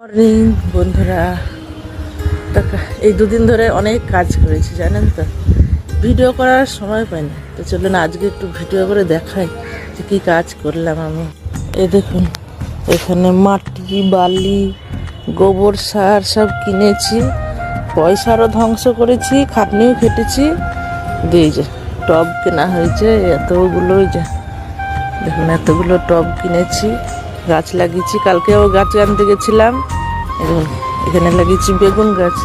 Morning বন্ধুরা, এই দুদিন ধরে অনেক কাজ করেছি জানেন তো, ভিডিও করার সময় পাইনি। তো চলুন আজকে একটু ভিডিও করে দেখাই যে কী কাজ করলাম আমি। এই দেখুন, এখানে মাটি, বালি, গোবর সার সব কিনেছি, পয়সারও ধ্বংস করেছি, খাটনিও খেটেছি। দিয়ে যে টব কেনা হয়েছে এতগুলো, যে দেখুন এতগুলো টব কিনেছি, গাছ লাগিয়েছি। কালকেও গাছ আনতে গেছিলাম। দেখুন এখানে লাগিয়েছি বেগুন গাছ,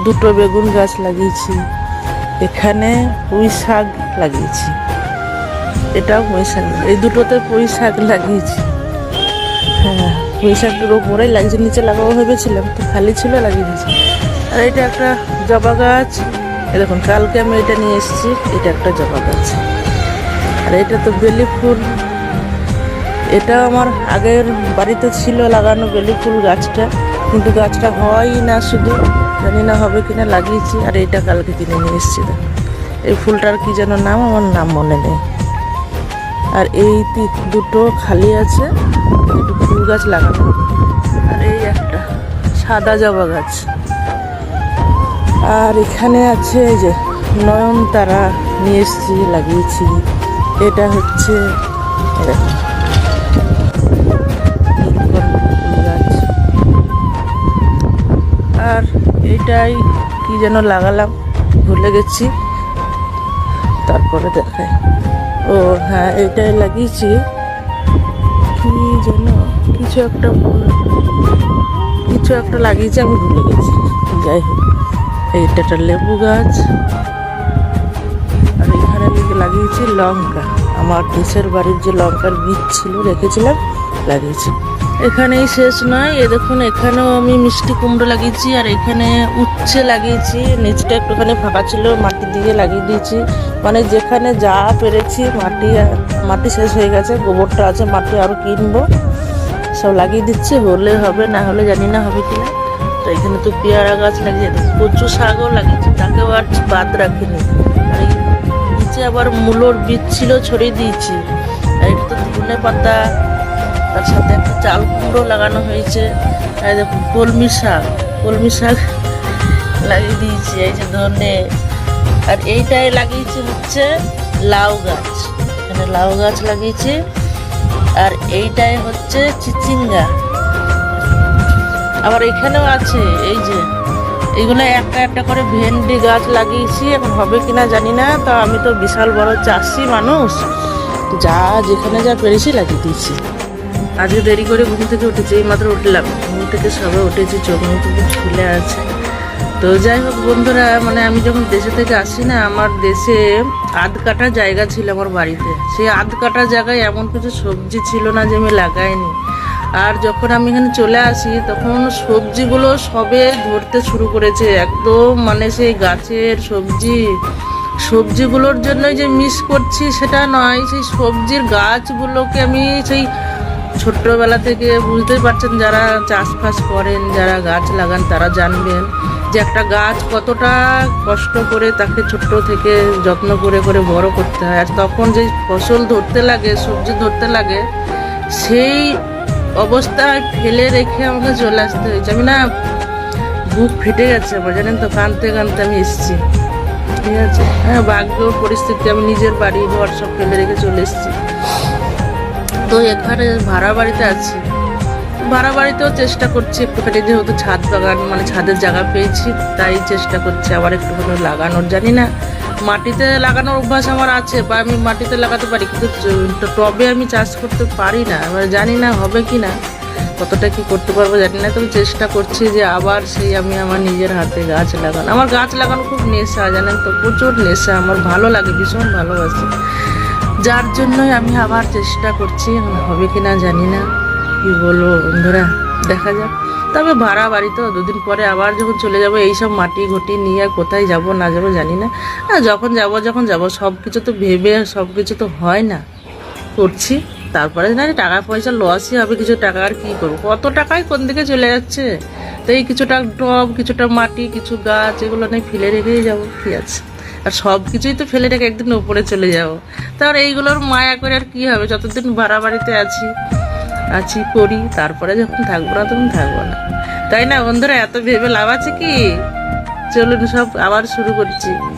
দুটো বেগুন গাছ লাগিয়েছি। এখানে পুঁই শাক লাগিয়েছি, এটাও পুঁই শাক, এই দুটোতে পুঁই শাক লাগিয়েছি। হ্যাঁ, পুঁই শাকের ওপরেই লাগিয়েছি, নিচে লাগাবো ভেবেছিলাম, তো খালি ছিল, লাগিয়ে দিয়েছি। আর এটা একটা জবা গাছ, এই দেখুন কালকে আমি এটা নিয়ে এসেছি, এটা একটা জবা গাছ। আর এটা তো বেলি ফুল, এটা আমার আগের বাড়িতে ছিল লাগানো বেলি ফুল গাছটা, কিন্তু গাছটা হয় না, শুধু জানি না হবে কিনা, লাগিয়েছি। আর এটা কালকে কিনে নিয়ে এসেছি। এই ফুলটার কি যেন নাম, আমার নাম মনে নেই। আর এই দুটো খালি আছে, দুটো ফুল গাছ লাগানো। আর এই একটা সাদা জবা গাছ। আর এখানে আছে এই যে নয়নতারা নিয়ে এসেছি, লাগিয়েছি। এটা হচ্ছে এরকম আর এইটাই কি যেন লাগালাম, ভুলে গেছি, তারপরে দেখাই। ও হ্যাঁ, এইটাই লাগিয়েছি, কি যেন কিছু একটা লাগিয়েছি, আমি ভুলে গেছি। যাই হোক, এইটা একটা লেবু গাছ। আর এখানে লাগিয়েছি লঙ্কা, আমার দেশের বাড়ির যে লঙ্কার বীজ ছিল রেখেছিলাম, লাগিয়েছি। এখানেই শেষ নয়, এ দেখুন এখানেও আমি মিষ্টি কুমড়ো লাগিয়েছি। আর এখানে উচ্ছে লাগিয়েছি, নিচটা একটুখানি ফাঁকা ছিল, মাটি দিয়ে লাগিয়ে দিয়েছি। মানে যেখানে যা পেরেছি, মাটি শেষ হয়ে গেছে, গোবরটা আছে, মাটি আরও কিনবো, সব লাগিয়ে দিচ্ছি। হলে হবে, না হলে জানি না হবে কিনা। তো এখানে তো পেয়ারা গাছ লাগিয়েছে, কচু শাকও লাগিয়েছি, তাকেও আর বাদ রাখিনি। আর এই নিচে আবার মূলোর বীজ ছিল, ছড়িয়ে দিয়েছি। আর এটা তো ধনে পাতা, তার সাথে একটা চাল কুমড়ো লাগানো হয়েছে। আর দেখুন কলমি শাক লাগিয়ে দিয়েছি, এই যে ধনে। আর এইটাই লাগিয়েছি হচ্ছে লাউ গাছ, এখানে লাউ গাছ লাগিয়েছি। আর এইটাই হচ্ছে চিচিঙ্গা। আবার এখানেও আছে, এই যে এইগুলো একটা একটা করে ভেন্ডি গাছ লাগিয়েছি। এখন হবে কিনা জানি না, তো আমি তো বিশাল বড় চাষি মানুষ, যেখানে যা পেরেছি লাগিয়ে দিয়েছি। আজকে দেরি করে ঘুম থেকে উঠেছি, এই মাত্র উঠলাম, ঘুম থেকে সবে উঠেছি, চোখ মুখ ঝুলে আছে। তো যাই হোক বন্ধুরা, মানে আমি যখন দেশে থেকে আসি না, আমার দেশে আধ কাটা জায়গা ছিল আমার বাড়িতে। সেই আধ কাটা জায়গায় এমন কিছু সবজি ছিল না যে আমি লাগাইনি। আর যখন আমি এখানে চলে আসি, তখন সবজিগুলো সবে ধরতে শুরু করেছে একদম, মানে সেই গাছের সবজিগুলোর জন্যই যে মিস করছি সেটা নয়, সেই সবজির গাছগুলোকে আমি সেই ছোট্টবেলা থেকে, বুঝতেই পারছেন, যারা চাষবাস করেন, যারা গাছ লাগান, তারা জানবেন যে একটা গাছ কতটা কষ্ট করে তাকে ছোট্ট থেকে যত্ন করে করে বড় করতে হয়। আর তখন যে ফসল ধরতে লাগে, সবজি ধরতে লাগে, সেই অবস্থায় ফেলে রেখে আমাকে চলে আসতে হয়েছে। আমি না, বুক ফেটে গেছে আমার, জানেন তো, কাঁদতে কাঁদতে আমি এসেছি। ঠিক আছে, হ্যাঁ, ভাগ্যর পরিস্থিতি, আমি নিজের বাড়ি ঘর সব ফেলে রেখে চলে এসেছি। তো এখানে ভাড়া বাড়িতে আছি, ভাড়া বাড়িতেও চেষ্টা করছি একটুখানি, যেহেতু ছাদ বাগান, মানে ছাদের জায়গা পেয়েছি, তাই চেষ্টা করছি আবার একটুখানি লাগানোর। জানি না, মাটিতে লাগানোর অভ্যাস আমার আছে, বা আমি মাটিতে লাগাতে পারি, কিন্তু টবে আমি চাষ করতে পারি না। এবার জানি না হবে কি না, কতটা কি করতে পারবো জানি না। তবে চেষ্টা করছি যে আবার সেই আমি আমার নিজের হাতে গাছ লাগানো। আমার গাছ লাগানো খুব নেশা, জানেন তো, প্রচুর নেশা, আমার ভালো লাগে, ভীষণ ভালোবাসি। যার জন্যই আমি আবার চেষ্টা করছি, হবে কিনা জানি না, কি বলবো বন্ধুরা, দেখা যাক। তবে ভাড়া বাড়ি তো, দুদিন পরে আবার যখন চলে যাব, এইসব মাটি ঘটি নিয়ে কোথায় যাব না যাব জানি না। যখন যাব সব কিছু তো ভেবে, সব কিছু তো হয় না, করছি। তারপরে জানি টাকা পয়সা লসই হবে, কিছু টাকা আর কী করবো, কত টাকাই কোন দিকে চলে যাচ্ছে। তো এই কিছুটা টব, কিছুটা মাটি, কিছু গাছ, এগুলো নেই ফেলে রেখেই যাবো, ঠিক আছে। আর সব কিছুই তো ফেলে রেখে একদিন উপরে চলে যাবো, তার এইগুলোর মায়া করে আর কি হবে, যতদিন ভাড়া বাড়িতে আছি। আছি করি, তারপরে যখন থাকবো না তখন থাকবো না, তাই না বন্ধুরা? এত ভেবে লাভ আছে কি? চলুন সব আবার শুরু করছি।